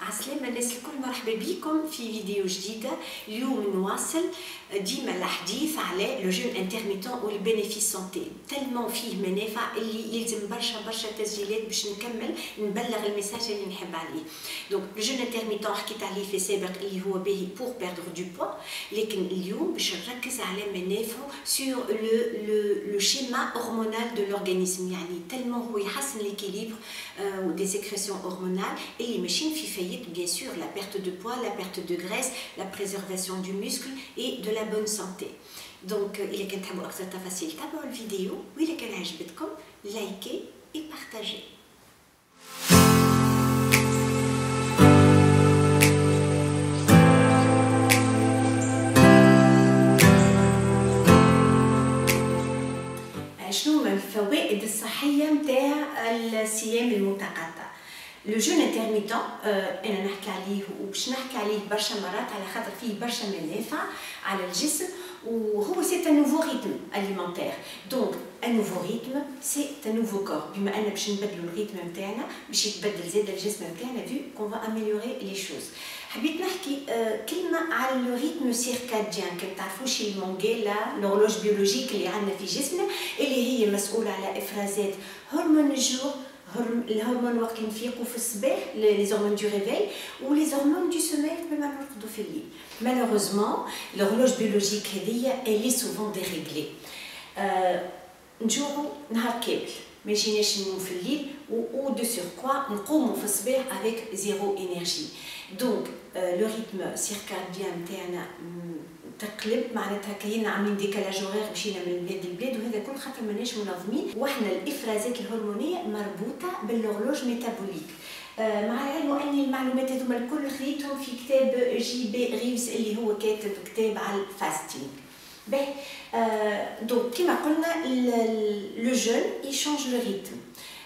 عسلامة الناس الكل، مرحبا بكم في فيديو جديدة. اليوم نواصل ديما الحديث على لو جون انترميتون والبينيفيس سونتي، تلمون فيه منافع اللي يلزم برشا تسجيلات باش نكمل نبلغ الميساج اللي نحب عليه. دونك لو جون انترميتون حكيت عليه في سابق اللي هو باهي بور بيردر دو بوا، لكن اليوم باش نركز على منافعه سور لو شيما هرمونال دو لورغانيزم، يعني تلمون هو يحسن ليكيليبر دي سيكريسيون هرمونال اللي ماشيين في فايت bien sûr la perte de poids, la perte de graisse, la préservation du muscle et de la bonne santé. Donc إذا كنت تحبوا أكثر تفاصيل تابعوا الفيديو، وإذا كان عجبتكم لايكي et partagez. شنو من الفوائد الصحية متاع الصيام المتقطع؟ لو جون انترميتون انا نحكي عليه وباش نحكي عليه برشا مرات على خاطر فيه برشا منافع على الجسم، وهو سي ان نوفو ريتم اليمونتير. دونك ان نوفو ريتم سي ان نوفو كور، بما ان باش نبدلوا الريتم نتاعنا باش يتبدل زاد الجسم نتاعنا في كون فا اميليوري لي شوز. حبيت نحكي كلمه على لو ريتم سيركاديان. كما تعرفوش المونغيلا لورلوج بيولوجيك اللي عندنا في جسمنا اللي هي مسؤوله على افرازات هرمون الجوع، الهرمون وقت نفيقوا في الصباح لي هرمون دو ريفاي ولي هرمون دو سوميل قبل ما نرقدوا في الليل. مالوغوزمون لورلوج بيولوجيك هذيا الي سوفون ديريغلي. نجوعوا نهار كامل ما يجيناش ننوم في الليل، و دو سوركوا نقوموا في الصباح افيك زيرو انرجي. دونك لو ريتم سيركاديان تاعنا تقلب، معناتها كاينه عاملين ديكالاج هورير مشينا من بلاد لبلاد، وهذا كل خاطر ماناش منظمين، وحنا الافرازات الهرمونيه مربوطه بالهورلوج ميتابوليك. مع العلم ان المعلومات هذوما الكل خذيتهم في كتاب جي بي ريفز اللي هو كاتب كتاب على الفاستينغ. باهي دونك كيما قلنا لو جون يشونج لو ريتم،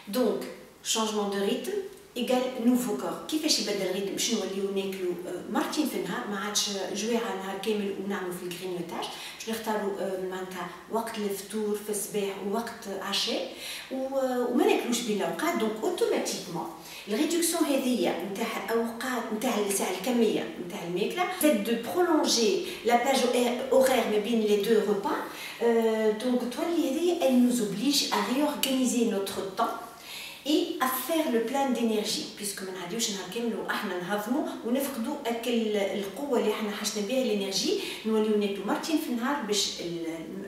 دونك شونجمون دو ريتم ايكال نوفو كور. كيفاش يبدل الريتم؟ باش نوليو ناكلو مرتين في النهار، ما عادش جويعه نهار كامل ونعملوا في الكرينيوتاج، باش نختاروا معناتها وقت الفطور في الصباح ووقت عشاء، وما ناكلوش بين الاوقات. دونك اوتوماتيكمون الريدكسيون هذيا نتاع الاوقات نتاع الساعه الكميه نتاع الماكله فات دو برولونجي لا باج اورير ما بين لي دو ريبا. دونك تولي هذيا elle nous oblige à réorganiser notre temps et à faire le plein d'énergie، puisque ما نعديوش نهار كامل واحنا نهضموا ونفقدوا القوه اللي احنا حشنا بها الانرجي، نوليو ناكلوا مرتين في النهار باش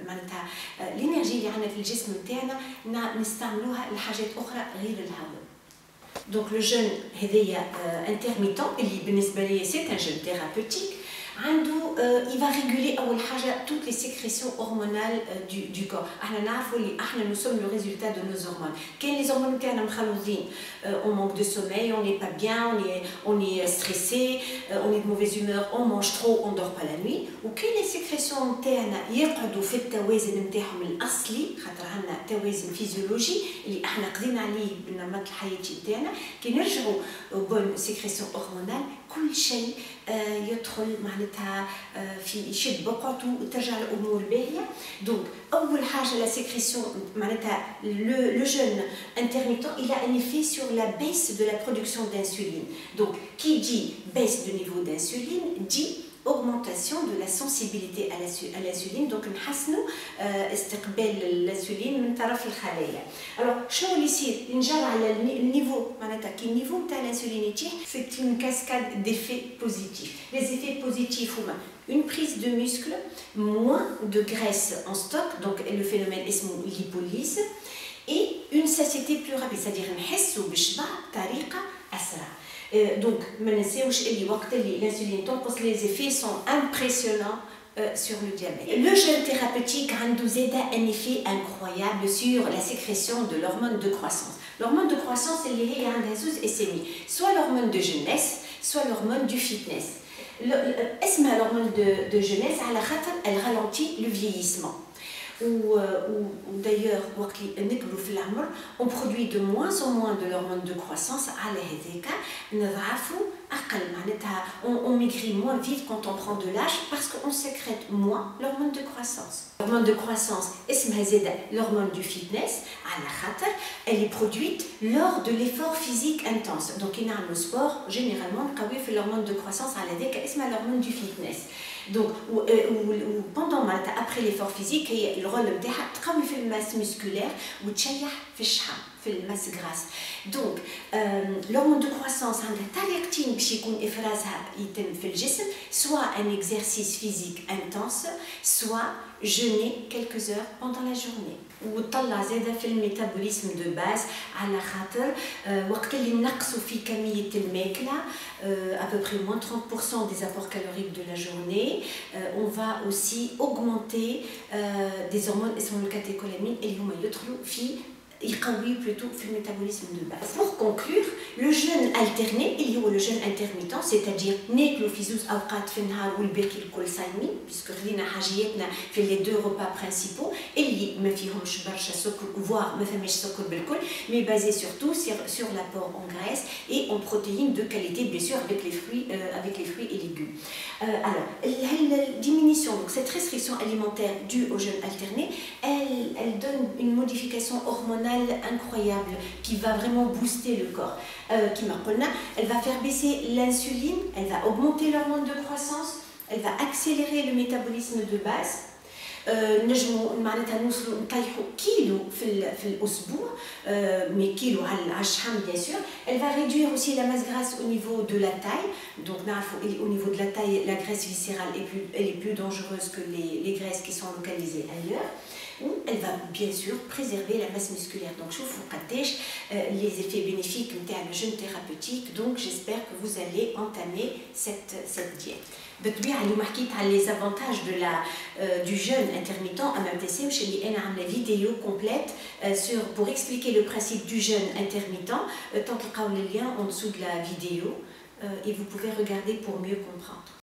معناتها الانرجي اللي عندنا في الجسم نتاعنا نستعملوها لحاجات اخرى غير الهضم. دونك لو جون هذايا انترميتون اللي بالنسبه لي سي ان جون ثيرابوتيك، عنده il va réguler اول حاجه toutes les sécrétions hormonales du corps. احنا نعرفوا اللي احنا nous sommes le résultat de nos hormones. كاين لي هرمون تاعنا مخلوطين، on manque de sommeil, on n'est pas bien, on est stressé, on est de mauvaise humeur, on mange trop, on dort pas la nuit. وكاين لي sécrétions تاعنا يقعدوا في التوازن نتاعهم الاصلي، خاطر عندنا توازن فيزيولوجي اللي احنا قضينا عليه بالنمط الحياتي تاعنا. كي نرجعوا بون sécrétion hormonale كل شيء يدخل معناتها في يشد بقعته وترجع الامور باهيه. دونك اول حاجه لا سيكريسيون معناتها لو جون انترميتون il a un effet sur la baisse de la production d'insuline. Donc qui dit baisse de niveau d'insuline dit augmentation de la sensibilité à l'insuline. Donc نحسنوا استقبال الانسولين من طرف الخلايا. alors شنو اللي يصير؟ نجر على النيفو، معناتها كي النيفو نتاع الانسولين يطيح c'est une cascade d'effets positifs. les effets positifs هما une prise de muscle, moins de graisse en stock, donc le phénomène اسمه lipolyse, et une satiété plus rapide, c'est-à-dire نحسوا بالشبع بطريقه اسرع. Donc ما ننساوش اللي وقت اللي الانسولين تنقص les effets sont impressionnants sur le diabète. Le jeûne thérapeutique عنده زاده un effet incroyable sur la sécrétion de l'hormone de croissance. l'hormone de croissance اللي هي عندها زوز اسامي، soit l'hormone de jeunesse soit l'hormone du fitness. اسمها l'hormone de jeunesse على خاطر elle ralentit le vieillissement. ou d'ailleurs وقت اللي نكبروا في العمر on produit de moins en moins de l'hormone de croissance، على هذاك نضعفوا on maigrit moins vite quand on prend de l'âge parce qu'on sécrète moins l'hormone de croissance. L'hormone de croissance, l'hormone du fitness, elle est produite lors de l'effort physique intense. Donc, il y a le sport, généralement, l'hormone de croissance, l'hormone du fitness. Donc, pendant après l'effort physique, le rôle de la masse musculaire ou de la masse grasse. Donc, l'hormone de croissance soit un exercice physique intense, soit jeûner quelques heures pendant la journée. وطلع زاده في الميتابوليزم دو باز على خاطر وقت اللي نقصوا في كميه الماكله à peu près moins 30% des apports caloriques de la journée. On va aussi augmenter des hormones اسمهم الكاتيكولامين اللي هما يدخلوا في يقوي plutôt في le métabolisme de base. Pour conclure, le jeûne alterné, اللي هو le jeûne intermittent, c'est-à-dire ناكلوا في زوج اوقات في النهار والباقي الكل صايمين، باسكو خلينا حاجياتنا في les deux repas principaux اللي ما فيهمش برشا سكر voire ما فماش سكر بالكل، mais basé surtout sur l'apport en graisse et en protéines de qualité, bien sûr avec les fruits et légumes. Alors, la diminution, donc cette restriction alimentaire due au jeûne alterné, elle donne une modification hormonale incroyable qui va vraiment booster le corps. Elle va faire baisser l'insuline, elle va augmenter l'hormone de croissance, elle va accélérer le métabolisme de base. نجموا معناتها نوصلوا نطيحوا كيلو في الاسبوع mais كيلو على الشحم bien sûr. Elle va réduire aussi la masse grasse au niveau de la taille. Donc au niveau de la taille, la graisse viscérale elle est plus dangereuse que les graisses qui sont localisées ailleurs. Elle va bien sûr préserver la masse musculaire. Donc شوفوا قداش les effets bénéfiques نتاع le jeûne thérapeutique. Donc j'espère que vous allez entamer cette diète. بالطبيعه اليوم حكيت على les avantages du jeûne intermittent. ما تنساوش اللي انا عامله فيديو complète pour expliquer le principe du jeûne intermittent. تلقاو le lien en dessous de la vidéo et vous pouvez regarder pour mieux comprendre.